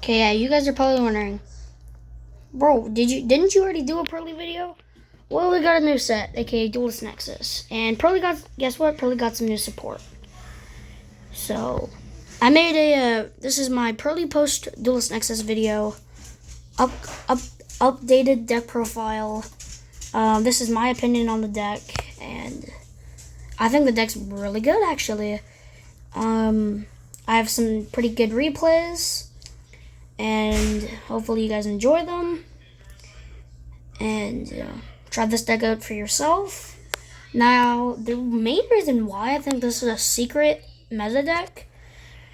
Okay, yeah, you guys are probably wondering, bro, didn't you already do a Purrely video? Well, we got a new set, aka Duelist Nexus, and Purrely got, guess what? Purrely got some new support. So, I made this is my Purrely post Duelist Nexus video, updated deck profile. This is my opinion on the deck, and I think the deck's really good, actually. I have some pretty good replays, and hopefully you guys enjoy them. And try this deck out for yourself. Now, the main reason why I think this is a secret meta deck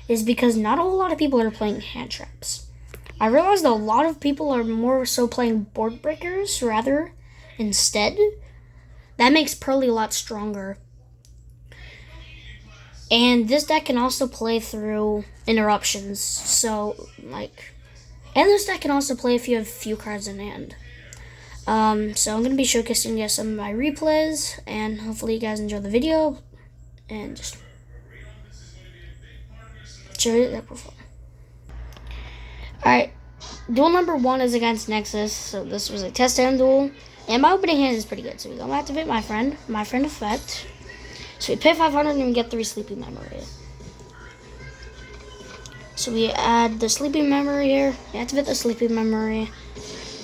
is because not a whole lot of people are playing hand traps. I realized that a lot of people are more so playing board breakers rather instead. That makes Purrely a lot stronger. And this deck can also play through interruptions. So, and this deck can also play if you have few cards in hand. So I'm going to be showcasing you guys some of my replays, and hopefully you guys enjoy the video, and just show you that profile. Alright, duel number 1 is against Nexus, so this was a test hand duel, and my opening hand is pretty good, so we're going to activate my friend effect. So we pay 500 and we get 3 Sleepy Memory. So we add the Sleepy Memory here, we activate the Sleepy Memory,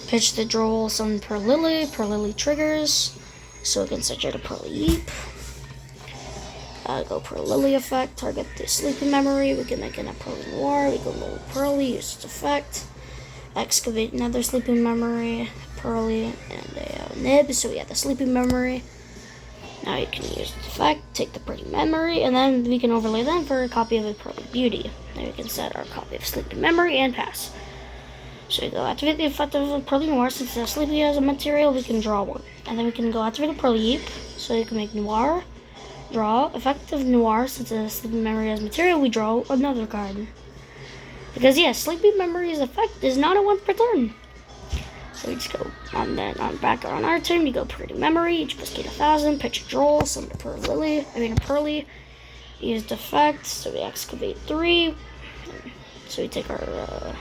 pitch the Droll, summon Purrely. Purrely triggers, so we can switch out a Purrely. Go Purrely effect, target the Sleepy Memory. We can make an Purrely Noir. We go low Purrely, use its effect. Excavate another Sleepy Memory, Purrely, and a Nib. So we have the Sleepy Memory. Now you can use the effect, take the Purrely Memory, and then we can overlay them for a copy of a Purrely Beauty. Then we can set our copy of Sleepy Memory and pass. So we go activate the effect of Purrely Noir. Since the Sleepy has a material, we can draw one. And then we can go activate the Purrely. So you can make Noir, draw. Effect of Noir, since the Sleepy Memory has material, we draw another card. Because yeah, Sleepy Memory's effect is not a 1 per turn. So we just go on our turn, we go Purrely Memory, each plus gain 1,000, pitch a Droll, summon a Purrely, use the effect, so we excavate 3. So we take our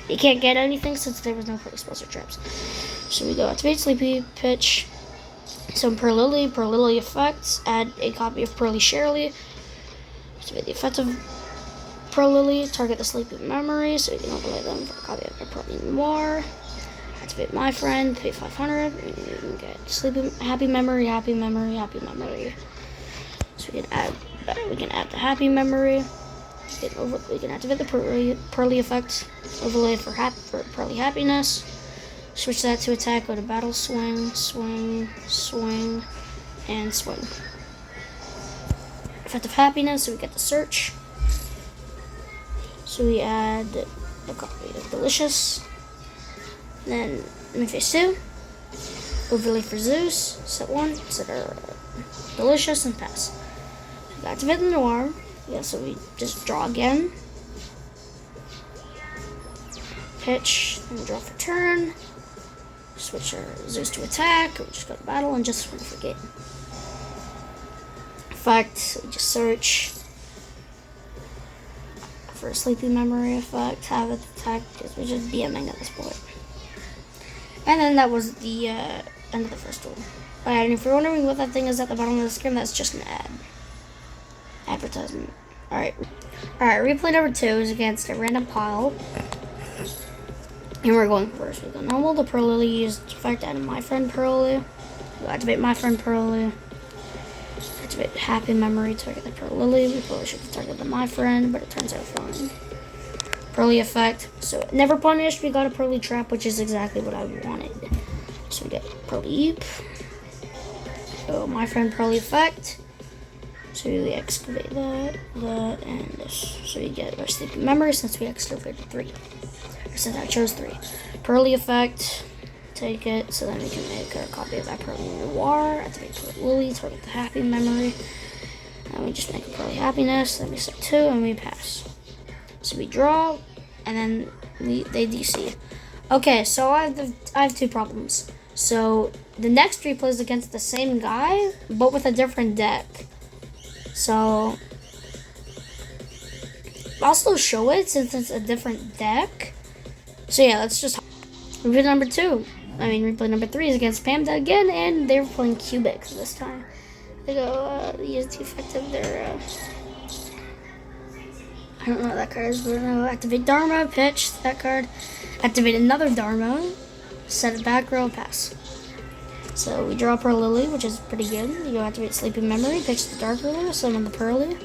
you can't get anything since there was no Purrely spells or traps. So we go activate Sleepy, pitch some Purrely effects, add a copy of Purrely Purrely, activate the effect of Purrely, target the Sleepy Memory, so we can overlay them for a copy of Purrely Noir, activate my friend, pay 500, and we can get Sleepy, Happy Memory. So we can add the Happy Memory. We can activate the Purrely effect, overlay for Purrely Happiness, switch that to attack, go to battle, swing, and swing. Effect of Happiness, so we get the search. So we add a copy of Delicious. Then in phase 2, overlay for Zeus, set 1, set our Delicious, and pass. We activate the Noir. Yeah, so we just draw again. Pitch, and draw for turn. Switch our Zeus to attack, or we just go to battle and just swing for game. Effect, so we just search for a Sleepy Memory effect, have it attack, because we're just DMing at this point. And then that was the end of the first duel. Alright, and if you're wondering what that thing is at the bottom of the screen, that's just an ad. Advertisement. Alright, replay number 2 is against a random pile. And we're going first. We go normal, the Purrely, use the effect, add my friend Purrely. We'll activate my friend Purrely. Activate Happy Memory, target the Purrely. We probably should have targeted my friend, but it turns out fine. Purrely effect. So never punished, we got a Purrely trap, which is exactly what I wanted. So we get Purrely. So my friend Purrely effect. So we excavate that, and this. So we get our Sleepy Memory since we excavated 3. Or since I chose 3. Purrely effect, take it, so then we can make our copy of that Purrely Noir, activate Purrely, target the Happy Memory, and we just make a Purrely Happiness, then we set 2, and we pass. So we draw, and then they DC. Okay, so I have 2 problems. So the next replay is against the same guy, but with a different deck. So I'll still show it since it's a different deck. So yeah, that's just replay number 2. Replay number 3 is against Pamda again, and they're playing Cubics this time. They go, use the effect of their, I don't know what that card is, but activate Dharma, pitch that card, activate another Dharma, set it back row, pass. So we draw Purrely, which is pretty good. You go activate Sleeping Memory, pitch the Dark Ruler, summon the Purrely.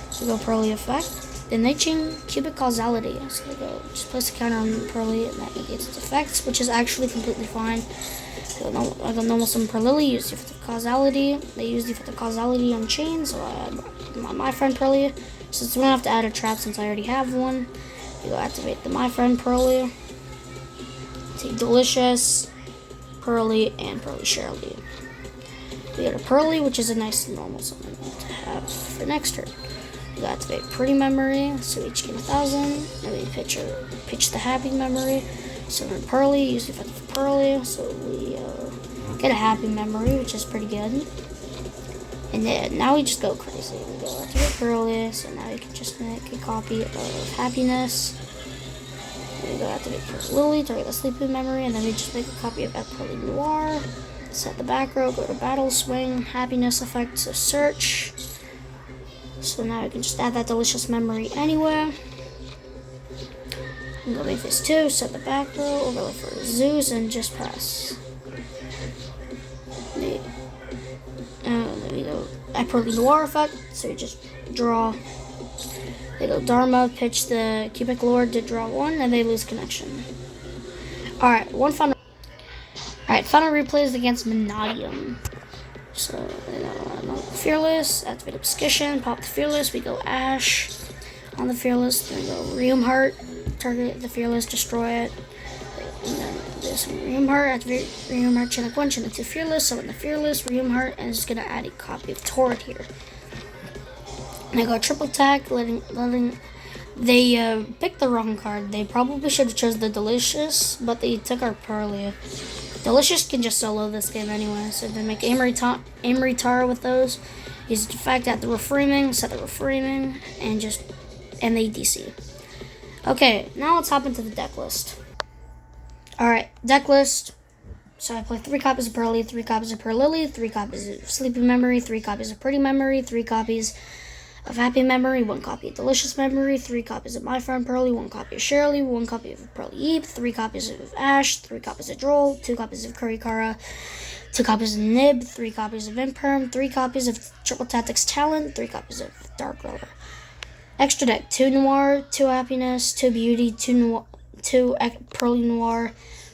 So go Purrely effect. Then they chain Cubic Causality. So they go just place a counter on Purrely and that negates its effects, which is actually completely fine. I go normal summon Purrely, use the effect of Causality. They use the effect of Causality on chain, so I add my friend Purrely. Since we don't have to add a trap since I already have one, you go activate the my friend Purrely. Take Delicious, Purrely, and Purrely Shirley. We got a Purrely, which is a nice normal summon to have for next turn. We activate Pretty Memory, so each gain 1,000. Then we pitch the Happy Memory, summon Purrely, use the effect of Purrely, so we get a Happy Memory, which is pretty good. And then now we just go crazy. We go activate Purrely, so now you can just make a copy of Happiness. We go activate Purrely, target the Sleeping Memory, and then we just make a copy of Purrely Noir. Set the back row, go to Battle Swing, Happiness effect, so search. So now we can just add that Delicious Memory anywhere. And go make this 2, set the back row, overlay for Zeus, and just pass. Then we go Purrely Noir effect, so we just draw. They go Dharma, pitch the Cubic Lord to draw 1, and they lose connection. Alright, final replays against Manadium. So, Fearless, activate Obsession, pop the Fearless, we go Ash on the Fearless, then we go Reum Heart, target the Fearless, destroy it. And then this Reum Heart, activate Reum Heart, Chinook 1, Chinook 2 Fearless, summon the Fearless, Reum Heart, and it's gonna add a copy of Torrid here. And I go triple attack, they picked the wrong card. They probably should have chose the Delicious, but they took our Purrely. Delicious can just solo this game anyway, so they make Aim Retard with those. Use the fact that the reframing, set the reframing, and they DC. Okay, now let's hop into the deck list. Alright, deck list. So I play 3 copies of Purrely, 3 copies of Purrely, 3 copies of Sleeping Memory, 3 copies of Pretty Memory, 3 copies of Happy Memory, 1 copy of Delicious Memory, 3 copies of My Friend Purrely, 1 copy of Shirley, 1 copy of Purrely Eep, 3 copies of Ash, 3 copies of Droll, 2 copies of Kurikara, 2 copies of Nib, 3 copies of Imperm, 3 copies of Triple Tactics Talent, 3 copies of Dark Roller. Extra deck, 2 Noir, 2 Happiness, 2 Beauty, 2 Purrely Noir,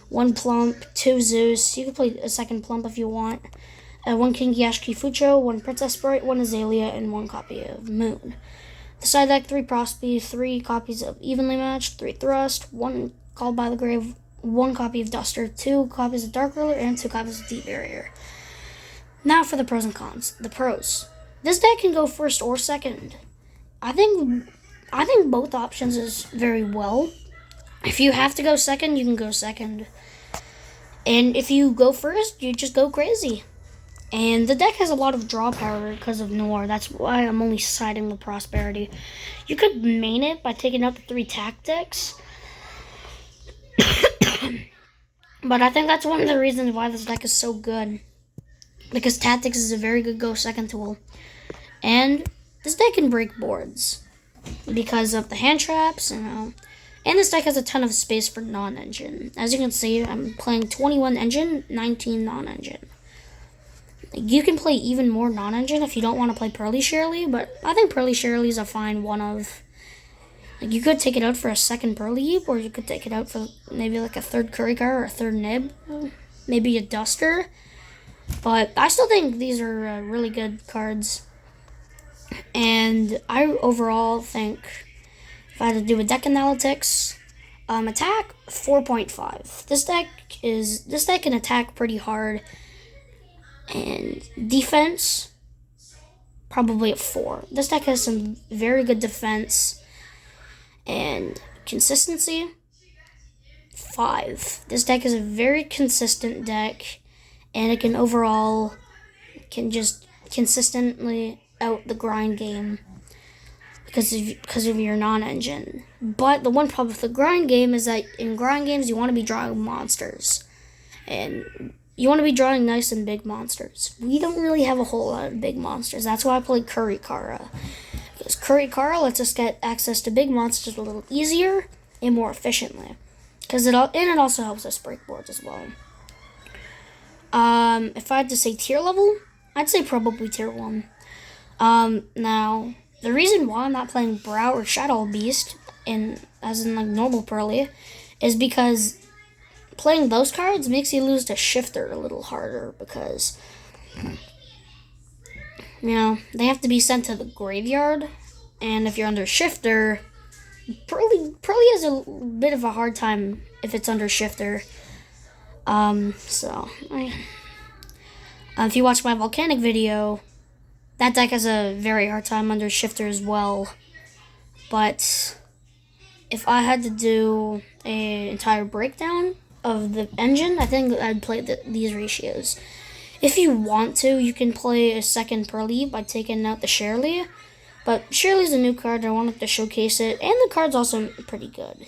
1 Plump, 2 Zeus. You can play a second Plump if you want. 1 King Yashki Fucho, 1 Princess Sprite, 1 Azalea, and 1 copy of Moon. The side deck, 3 Prospy, 3 copies of Evenly Matched, 3 Thrust, 1 Called by the Grave, 1 copy of Duster, 2 copies of Dark Ruler, and 2 copies of Deep Barrier. Now for the pros and cons. The pros. This deck can go first or second. I think both options is very well. If you have to go second, you can go second. And if you go first, you just go crazy. And the deck has a lot of draw power because of Noir. That's why I'm only siding with Prosperity. You could main it by taking out the 3 tactics. But I think that's one of the reasons why this deck is so good. Because Tactics is a very good go second tool. And this deck can break boards. Because of the hand traps, and this deck has a ton of space for non-engine. As you can see, I'm playing 21 engine, 19 non-engine. You can play even more non-engine if you don't want to play Purrely Shirley, but I think Purrely Shirley is a fine one of. You could take it out for a second Purrely Eep, or you could take it out for maybe like a third Kurikar or a third Nib, maybe a Duster. But I still think these are really good cards. And I overall think, if I had to do a deck analytics, attack 4.5. This deck can attack pretty hard. And defense, probably a 4. This deck has some very good defense. And consistency, 5. This deck is a very consistent deck. And it can just consistently out the grind game. because of your non-engine. But the one problem with the grind game is that in grind games you want to be drawing monsters, and you want to be drawing nice and big monsters. We don't really have a whole lot of big monsters. That's why I play Kurikara, because Kurikara lets us get access to big monsters a little easier and more efficiently. It also helps us break boards as well. If I had to say tier level, I'd say probably tier 1. Now, the reason why I'm not playing Brow or Shadow Beast, as in like normal Purrely, is because playing those cards makes you lose to Shifter a little harder, because they have to be sent to the graveyard, and if you're under Shifter, Purrely has a bit of a hard time if it's under Shifter. If you watch my Volcanic video, that deck has a very hard time under Shifter as well. But if I had to do an entire breakdown of the engine, I think I'd play these ratios. If you want to, you can play a second Purrely by taking out the Purrely. But Purrely's a new card, I wanted to showcase it, and the card's also pretty good.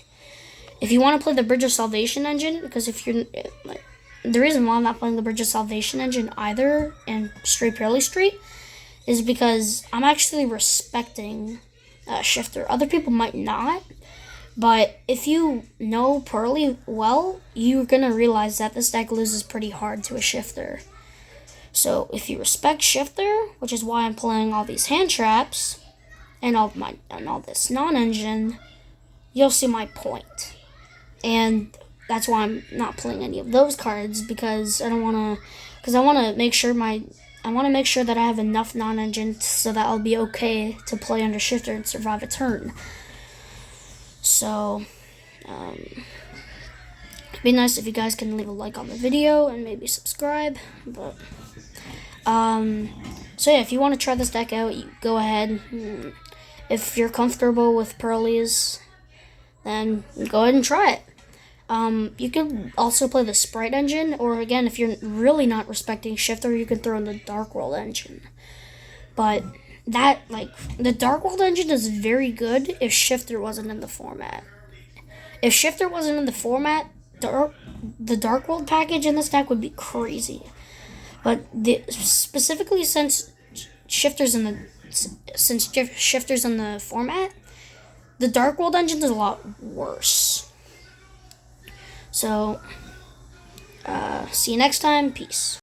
If you want to play the Bridge of Salvation engine, because the reason why I'm not playing the Bridge of Salvation engine either in straight Purrely Street is because I'm actually respecting Shifter. Other people might not, but if you know Purrely well, you're going to realize that this deck loses pretty hard to a Shifter. So if you respect Shifter, which is why I'm playing all these hand traps and all this non-engine, you'll see my point. And that's why I'm not playing any of those cards, because I want to make sure that I have enough non-engine so that I'll be okay to play under Shifter and survive a turn. So, it'd be nice if you guys can leave a like on the video and maybe subscribe. But, if you want to try this deck out, you go ahead. If you're comfortable with Purrely's, then go ahead and try it. You can also play the Sprite engine, or again, if you're really not respecting Shifter, you can throw in the Dark World engine. But the Dark World engine is very good if Shifter wasn't in the format. If Shifter wasn't in the format, the Dark World package in this deck would be crazy. But specifically since Shifter's in the format, the Dark World engine is a lot worse. So, see you next time. Peace.